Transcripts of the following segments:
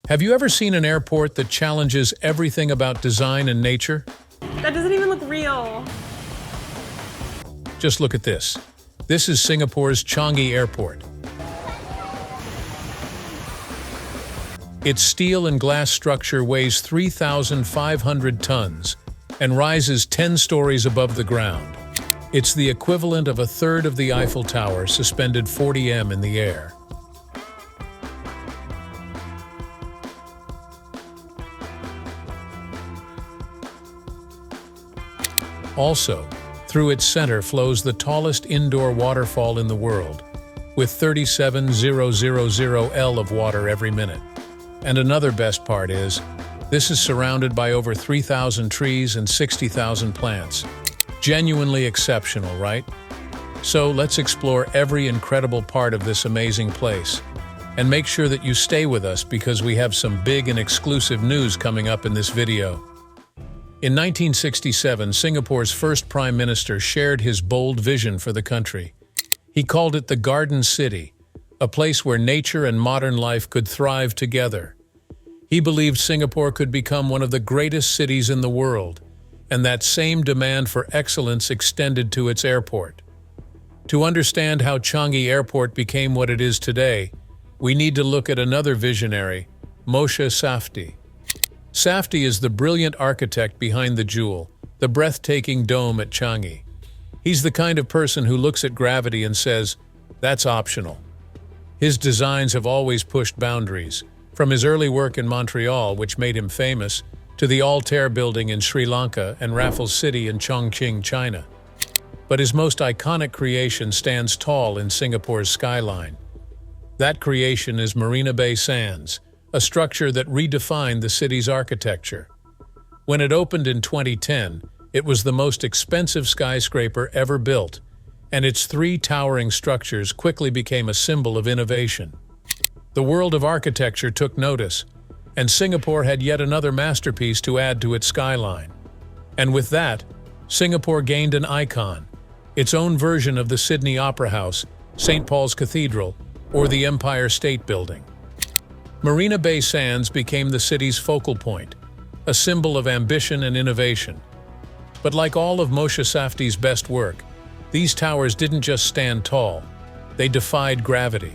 Have you ever seen an airport that challenges everything about design and nature? That doesn't even look real. Just look at this. This is Singapore's Changi Airport. Its steel and glass structure weighs 3,500 tons and rises 10 stories above the ground. It's the equivalent of a third of the Eiffel Tower suspended 40 m in the air. Also, through its center flows the tallest indoor waterfall in the world, with 37,000 L of water every minute. And another best part is, this is surrounded by over 3,000 trees and 60,000 plants. Genuinely exceptional, right? So let's explore every incredible part of this amazing place. And make sure that you stay with us because we have some big and exclusive news coming up in this video. In 1967, Singapore's first Prime Minister shared his bold vision for the country. He called it the Garden City, a place where nature and modern life could thrive together. He believed Singapore could become one of the greatest cities in the world, and that same demand for excellence extended to its airport. To understand how Changi Airport became what it is today, we need to look at another visionary, Moshe Safdie. Safdie is the brilliant architect behind the Jewel, the breathtaking dome at Changi. He's the kind of person who looks at gravity and says, "That's optional." His designs have always pushed boundaries, from his early work in Montreal, which made him famous, to the Altair building in Sri Lanka and Raffles City in Chongqing, China. But his most iconic creation stands tall in Singapore's skyline. That creation is Marina Bay Sands, a structure that redefined the city's architecture. When it opened in 2010, it was the most expensive skyscraper ever built, and its three towering structures quickly became a symbol of innovation. The world of architecture took notice, and Singapore had yet another masterpiece to add to its skyline. And with that, Singapore gained an icon, its own version of the Sydney Opera House, St. Paul's Cathedral, or the Empire State Building. Marina Bay Sands became the city's focal point, a symbol of ambition and innovation. But like all of Moshe Safdie's best work, these towers didn't just stand tall, they defied gravity.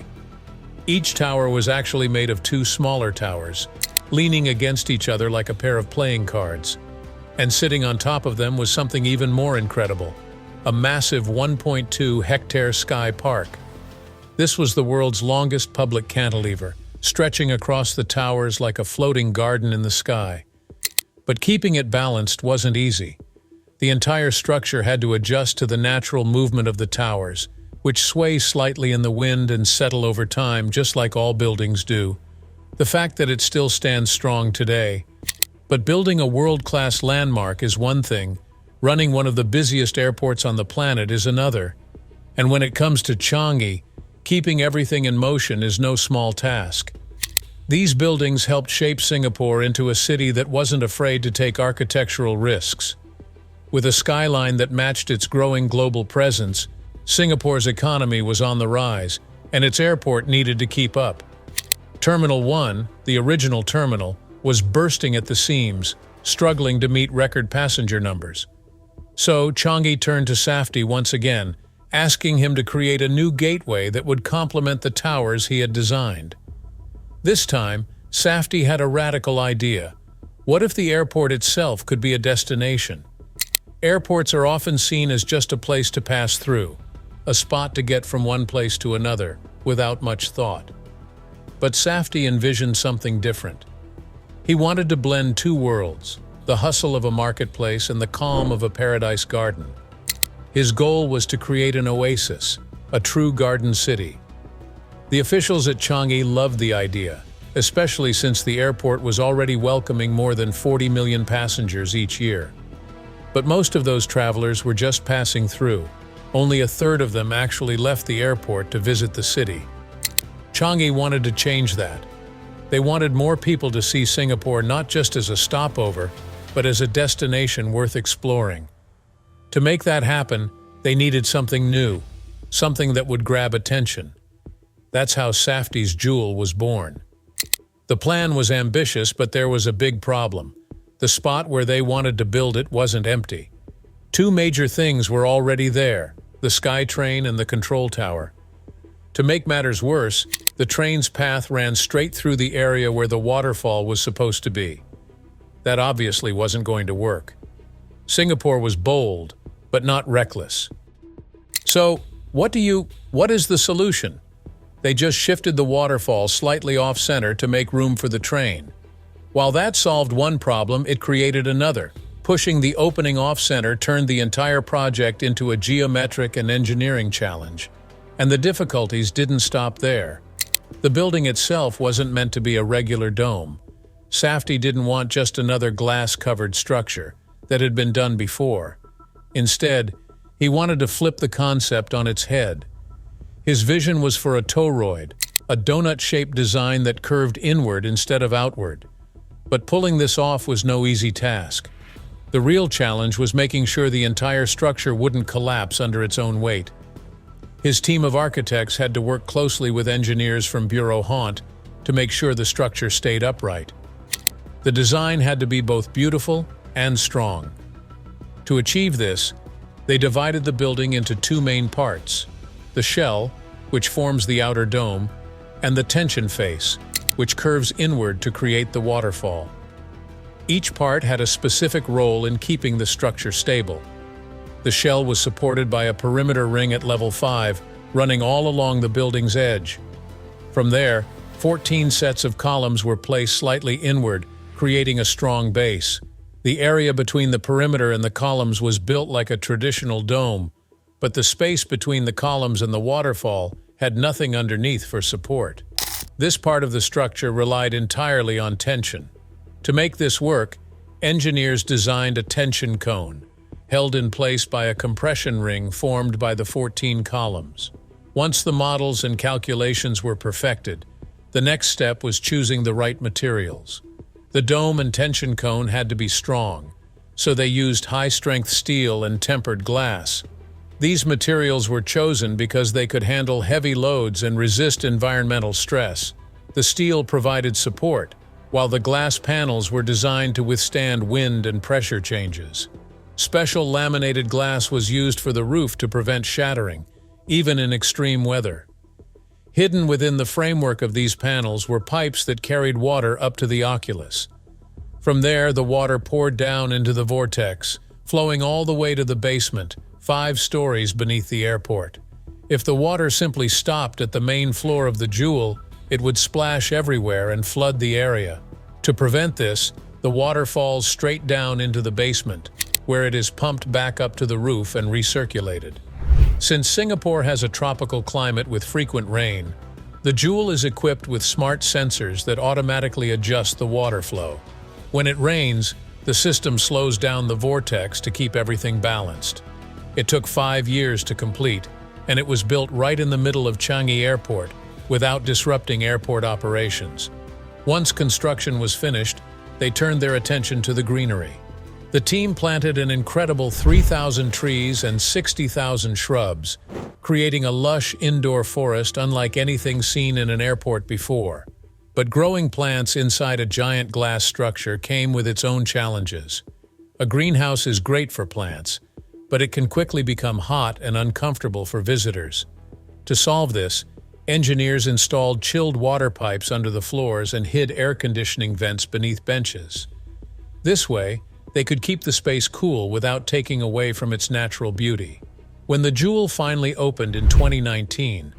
Each tower was actually made of two smaller towers, leaning against each other like a pair of playing cards. And sitting on top of them was something even more incredible, a massive 1.2-hectare sky park. This was the world's longest public cantilever, stretching across the towers like a floating garden in the sky. But keeping it balanced wasn't easy. The entire structure had to adjust to the natural movement of the towers, which sway slightly in the wind and settle over time just like all buildings do. The fact that it still stands strong today. But building a world-class landmark is one thing, running one of the busiest airports on the planet is another. And when it comes to Changi, keeping everything in motion is no small task. These buildings helped shape Singapore into a city that wasn't afraid to take architectural risks. With a skyline that matched its growing global presence, Singapore's economy was on the rise, and its airport needed to keep up. Terminal 1, the original terminal, was bursting at the seams, struggling to meet record passenger numbers. So Changi turned to Safdie once again, asking him to create a new gateway that would complement the towers he had designed. This time, Safdie had a radical idea. What if the airport itself could be a destination? Airports are often seen as just a place to pass through, a spot to get from one place to another, without much thought. But Safdie envisioned something different. He wanted to blend two worlds, the hustle of a marketplace and the calm of a paradise garden. His goal was to create an oasis, a true garden city. The officials at Changi loved the idea, especially since the airport was already welcoming more than 40 million passengers each year. But most of those travelers were just passing through. Only a third of them actually left the airport to visit the city. Changi wanted to change that. They wanted more people to see Singapore not just as a stopover, but as a destination worth exploring. To make that happen, they needed something new, something that would grab attention. That's how Safdie's Jewel was born. The plan was ambitious, but there was a big problem. The spot where they wanted to build it wasn't empty. Two major things were already there: the SkyTrain and the control tower. To make matters worse, the train's path ran straight through the area where the waterfall was supposed to be. That obviously wasn't going to work. Singapore was bold, but not reckless. So, what is the solution? They just shifted the waterfall slightly off-center to make room for the train. While that solved one problem, it created another. Pushing the opening off-center turned the entire project into a geometric and engineering challenge. And the difficulties didn't stop there. The building itself wasn't meant to be a regular dome. Safdie didn't want just another glass-covered structure that had been done before. Instead, he wanted to flip the concept on its head. His vision was for a toroid, a donut-shaped design that curved inward instead of outward. But pulling this off was no easy task. The real challenge was making sure the entire structure wouldn't collapse under its own weight. His team of architects had to work closely with engineers from Bureau Haunt to make sure the structure stayed upright. The design had to be both beautiful and strong. To achieve this, they divided the building into two main parts: the shell, which forms the outer dome, and the tension face, which curves inward to create the waterfall. Each part had a specific role in keeping the structure stable. The shell was supported by a perimeter ring at level 5, running all along the building's edge. From there, 14 sets of columns were placed slightly inward, creating a strong base. The area between the perimeter and the columns was built like a traditional dome, but the space between the columns and the waterfall had nothing underneath for support. This part of the structure relied entirely on tension. To make this work, engineers designed a tension cone, held in place by a compression ring formed by the 14 columns. Once the models and calculations were perfected, the next step was choosing the right materials. The dome and tension cone had to be strong, so they used high-strength steel and tempered glass. These materials were chosen because they could handle heavy loads and resist environmental stress. The steel provided support, while the glass panels were designed to withstand wind and pressure changes. Special laminated glass was used for the roof to prevent shattering, even in extreme weather. Hidden within the framework of these panels were pipes that carried water up to the oculus. From there, the water poured down into the vortex, flowing all the way to the basement, 5 stories beneath the airport. If the water simply stopped at the main floor of the Jewel, it would splash everywhere and flood the area. To prevent this, the water falls straight down into the basement, where it is pumped back up to the roof and recirculated. Since Singapore has a tropical climate with frequent rain, the Jewel is equipped with smart sensors that automatically adjust the water flow. When it rains, the system slows down the vortex to keep everything balanced. It took 5 years to complete, and it was built right in the middle of Changi Airport, without disrupting airport operations. Once construction was finished, they turned their attention to the greenery. The team planted an incredible 3,000 trees and 60,000 shrubs, creating a lush indoor forest unlike anything seen in an airport before. But growing plants inside a giant glass structure came with its own challenges. A greenhouse is great for plants, but it can quickly become hot and uncomfortable for visitors. To solve this, engineers installed chilled water pipes under the floors and hid air conditioning vents beneath benches. This way, they could keep the space cool without taking away from its natural beauty. When the Jewel finally opened in 2019,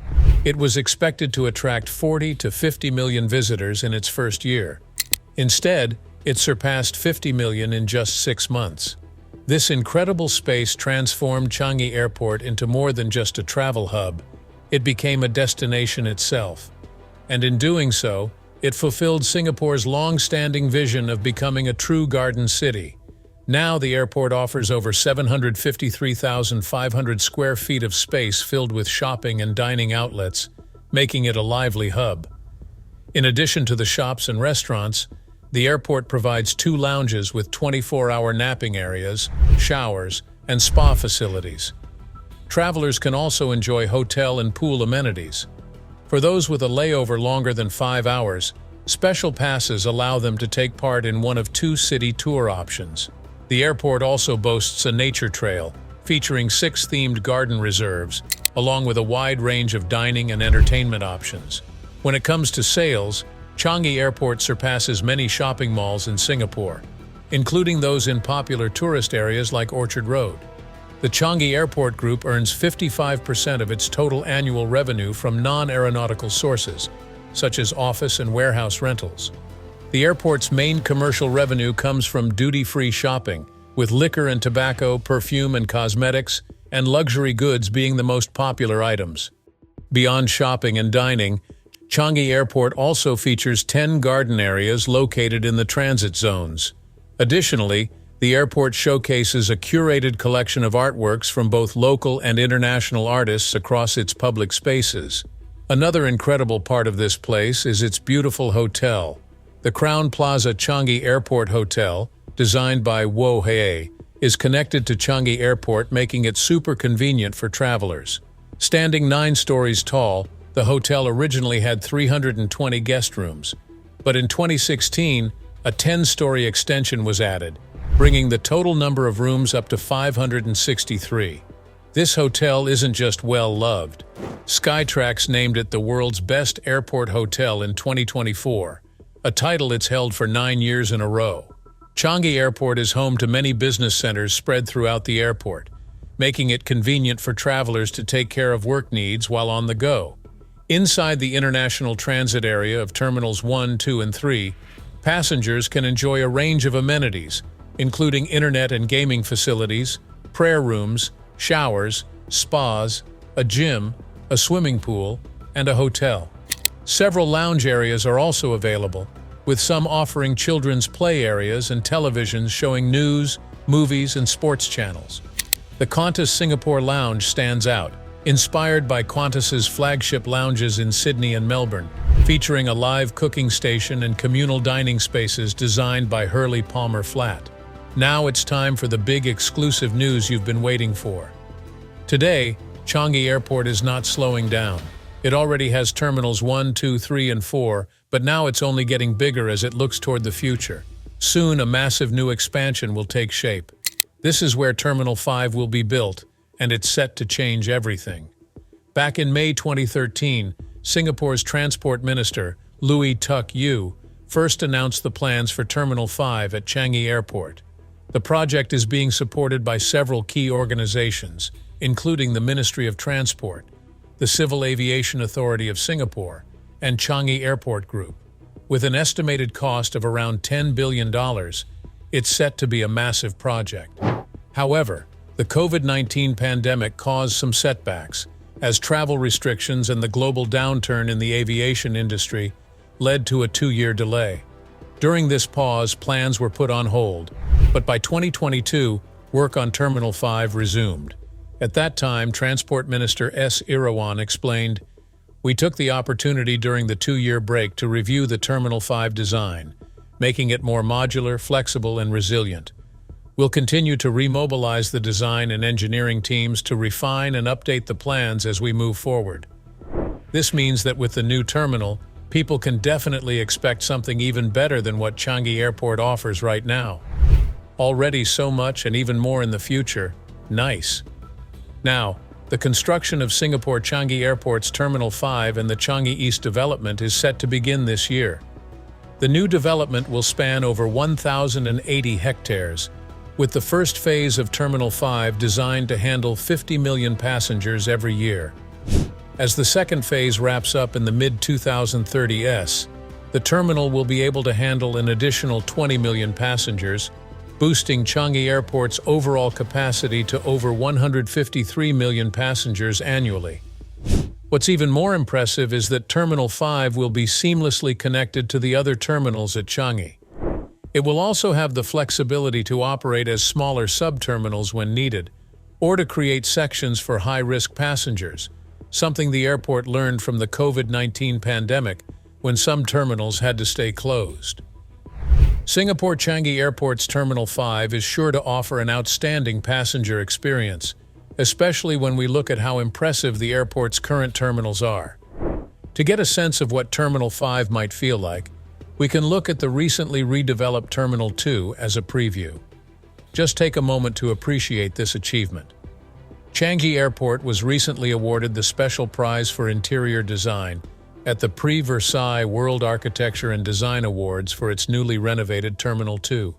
it was expected to attract 40 to 50 million visitors in its first year. Instead, it surpassed 50 million in just 6 months. This incredible space transformed Changi Airport into more than just a travel hub. It became a destination itself. And in doing so, it fulfilled Singapore's long-standing vision of becoming a true garden city. Now the airport offers over 753,500 square feet of space filled with shopping and dining outlets, making it a lively hub. In addition to the shops and restaurants, the airport provides 2 lounges with 24-hour napping areas, showers, and spa facilities. Travelers can also enjoy hotel and pool amenities. For those with a layover longer than 5 hours, Special passes allow them to take part in one of 2 city tour options. The airport also boasts a nature trail, featuring 6 themed garden reserves, along with a wide range of dining and entertainment options. When it comes to sales, Changi Airport surpasses many shopping malls in Singapore, including those in popular tourist areas like Orchard Road. The Changi Airport Group earns 55% of its total annual revenue from non-aeronautical sources, such as office and warehouse rentals. The airport's main commercial revenue comes from duty-free shopping, with liquor and tobacco, perfume and cosmetics, and luxury goods being the most popular items. Beyond shopping and dining, Changi Airport also features 10 garden areas located in the transit zones. Additionally, the airport showcases a curated collection of artworks from both local and international artists across its public spaces. Another incredible part of this place is its beautiful hotel. The Crown Plaza Changi Airport Hotel, designed by Wo Hei, is connected to Changi Airport, making it super convenient for travelers. Standing 9 stories tall, the hotel originally had 320 guest rooms, but in 2016, a 10-story extension was added, bringing the total number of rooms up to 563. This hotel isn't just well-loved. Skytrax named it the world's best airport hotel in 2024, a title it's held for 9 years in a row. Changi Airport is home to many business centers spread throughout the airport, making it convenient for travelers to take care of work needs while on the go. Inside the international transit area of Terminals 1, 2, and 3, passengers can enjoy a range of amenities, including internet and gaming facilities, prayer rooms, showers, spas, a gym, a swimming pool, and a hotel. Several lounge areas are also available, with some offering children's play areas and televisions showing news, movies, and sports channels. The Qantas Singapore Lounge stands out, inspired by Qantas's flagship lounges in Sydney and Melbourne, featuring a live cooking station and communal dining spaces designed by Hurley Palmer Flatt. Now it's time for the big exclusive news you've been waiting for. Today, Changi Airport is not slowing down. It already has Terminals 1, 2, 3, and 4, but now it's only getting bigger as it looks toward the future. Soon, a massive new expansion will take shape. This is where Terminal 5 will be built, and it's set to change everything. Back in May 2013, Singapore's Transport Minister, Louis Tuck Yew, first announced the plans for Terminal 5 at Changi Airport. The project is being supported by several key organizations, including the Ministry of Transport, the Civil Aviation Authority of Singapore, and Changi Airport Group. With an estimated cost of around $10 billion, it's set to be a massive project. However, the COVID-19 pandemic caused some setbacks, as travel restrictions and the global downturn in the aviation industry led to a 2-year delay. During this pause, plans were put on hold, but by 2022, work on Terminal 5 resumed. At that time, Transport Minister S. Irawan explained, "We took the opportunity during the 2-year break to review the Terminal 5 design, making it more modular, flexible, and resilient. We'll continue to remobilize the design and engineering teams to refine and update the plans as we move forward." This means that with the new terminal, people can definitely expect something even better than what Changi Airport offers right now. Already so much and even more in the future. Nice. Now, the construction of Singapore Changi Airport's Terminal 5 and the Changi East development is set to begin this year. The new development will span over 1,080 hectares, with the first phase of Terminal 5 designed to handle 50 million passengers every year. As the second phase wraps up in the mid-2030s, the terminal will be able to handle an additional 20 million passengers, boosting Changi Airport's overall capacity to over 153 million passengers annually. What's even more impressive is that Terminal 5 will be seamlessly connected to the other terminals at Changi. It will also have the flexibility to operate as smaller sub-terminals when needed, or to create sections for high-risk passengers, something the airport learned from the COVID-19 pandemic when some terminals had to stay closed. Singapore Changi Airport's Terminal 5 is sure to offer an outstanding passenger experience, especially when we look at how impressive the airport's current terminals are. To get a sense of what Terminal 5 might feel like, we can look at the recently redeveloped Terminal 2 as a preview. Just take a moment to appreciate this achievement. Changi Airport was recently awarded the Special Prize for Interior Design at the Prix Versailles World Architecture and Design Awards for its newly renovated Terminal 2.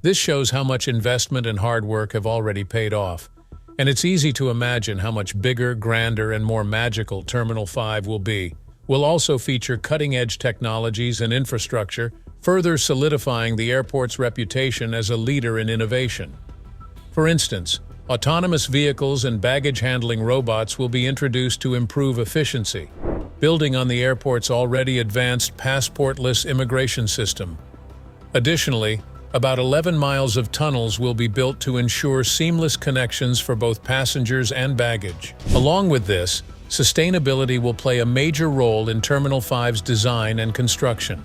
This shows how much investment and hard work have already paid off, and it's easy to imagine how much bigger, grander, and more magical Terminal 5 will be. Will also feature cutting-edge technologies and infrastructure, further solidifying the airport's reputation as a leader in innovation. For instance, autonomous vehicles and baggage-handling robots will be introduced to improve efficiency, building on the airport's already advanced passportless immigration system. Additionally, about 11 miles of tunnels will be built to ensure seamless connections for both passengers and baggage. Along with this, sustainability will play a major role in Terminal 5's design and construction.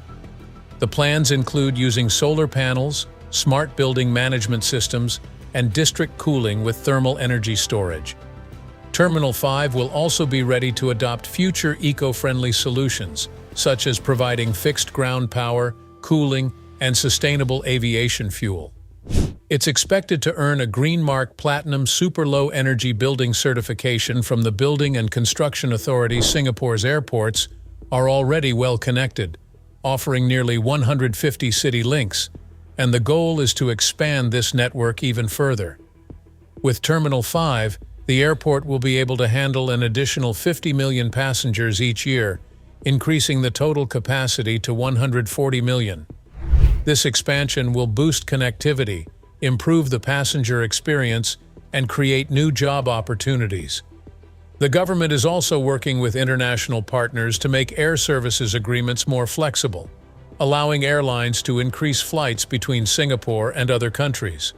The plans include using solar panels, smart building management systems, and district cooling with thermal energy storage. Terminal 5 will also be ready to adopt future eco-friendly solutions, such as providing fixed ground power, cooling, and sustainable aviation fuel. It's expected to earn a Green Mark Platinum Super Low Energy Building certification from the Building and Construction Authority. Singapore's airports are already well connected, offering nearly 150 city links, and the goal is to expand this network even further. With Terminal 5, the airport will be able to handle an additional 50 million passengers each year, increasing the total capacity to 140 million. This expansion will boost connectivity, improve the passenger experience, and create new job opportunities. The government is also working with international partners to make air services agreements more flexible, allowing airlines to increase flights between Singapore and other countries.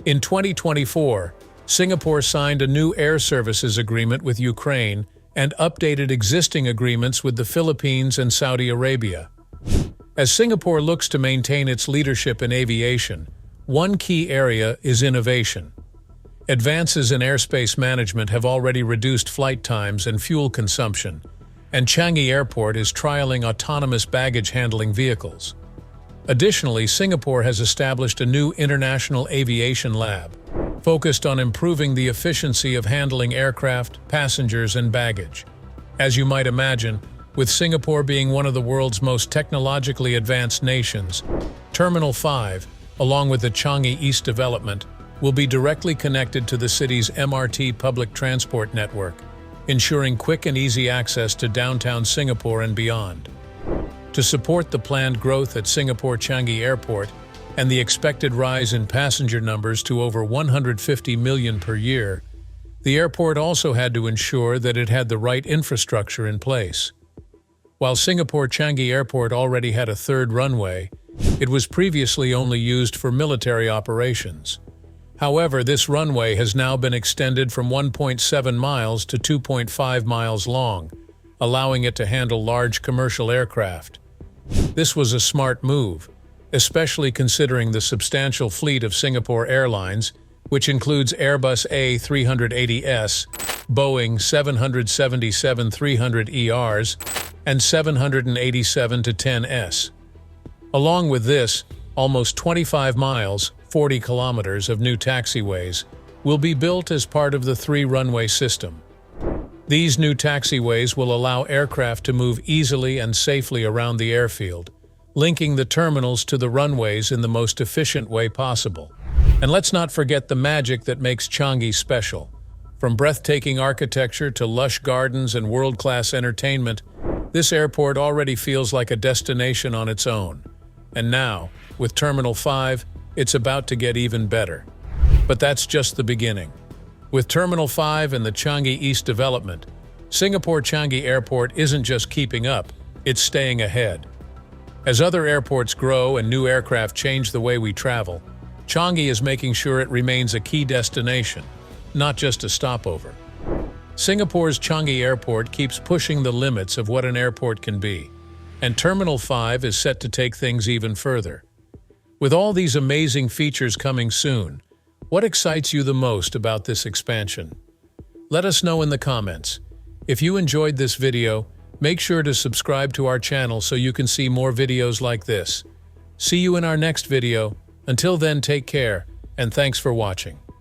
In 2024, Singapore signed a new air services agreement with Ukraine and updated existing agreements with the Philippines and Saudi Arabia. As Singapore looks to maintain its leadership in aviation, one key area is innovation. Advances in airspace management have already reduced flight times and fuel consumption, and Changi Airport is trialing autonomous baggage handling vehicles. Additionally, Singapore has established a new international aviation lab, focused on improving the efficiency of handling aircraft, passengers, and baggage. As you might imagine, with Singapore being one of the world's most technologically advanced nations, Terminal 5, along with the Changi East development, will be directly connected to the city's MRT public transport network, ensuring quick and easy access to downtown Singapore and beyond. To support the planned growth at Singapore Changi Airport and the expected rise in passenger numbers to over 150 million per year, the airport also had to ensure that it had the right infrastructure in place. While Singapore Changi Airport already had a third runway, it was previously only used for military operations. However, this runway has now been extended from 1.7 miles to 2.5 miles long, allowing it to handle large commercial aircraft. This was a smart move, especially considering the substantial fleet of Singapore Airlines, which includes Airbus A380s, Boeing 777-300ERs, and 787-10s. Along with this, almost 25 miles, 40 kilometers of new taxiways will be built as part of the three-runway system. These new taxiways will allow aircraft to move easily and safely around the airfield, linking the terminals to the runways in the most efficient way possible. And let's not forget the magic that makes Changi special. From breathtaking architecture to lush gardens and world-class entertainment, this airport already feels like a destination on its own. And now, with Terminal 5, it's about to get even better. But that's just the beginning. With Terminal 5 and the Changi East development, Singapore Changi Airport isn't just keeping up, it's staying ahead. As other airports grow and new aircraft change the way we travel, Changi is making sure it remains a key destination, not just a stopover. Singapore's Changi Airport keeps pushing the limits of what an airport can be, and Terminal 5 is set to take things even further. With all these amazing features coming soon, what excites you the most about this expansion? Let us know in the comments. If you enjoyed this video, Make sure to subscribe to our channel so you can see more videos like this. See you in our next video. Until then, take care, and thanks for watching.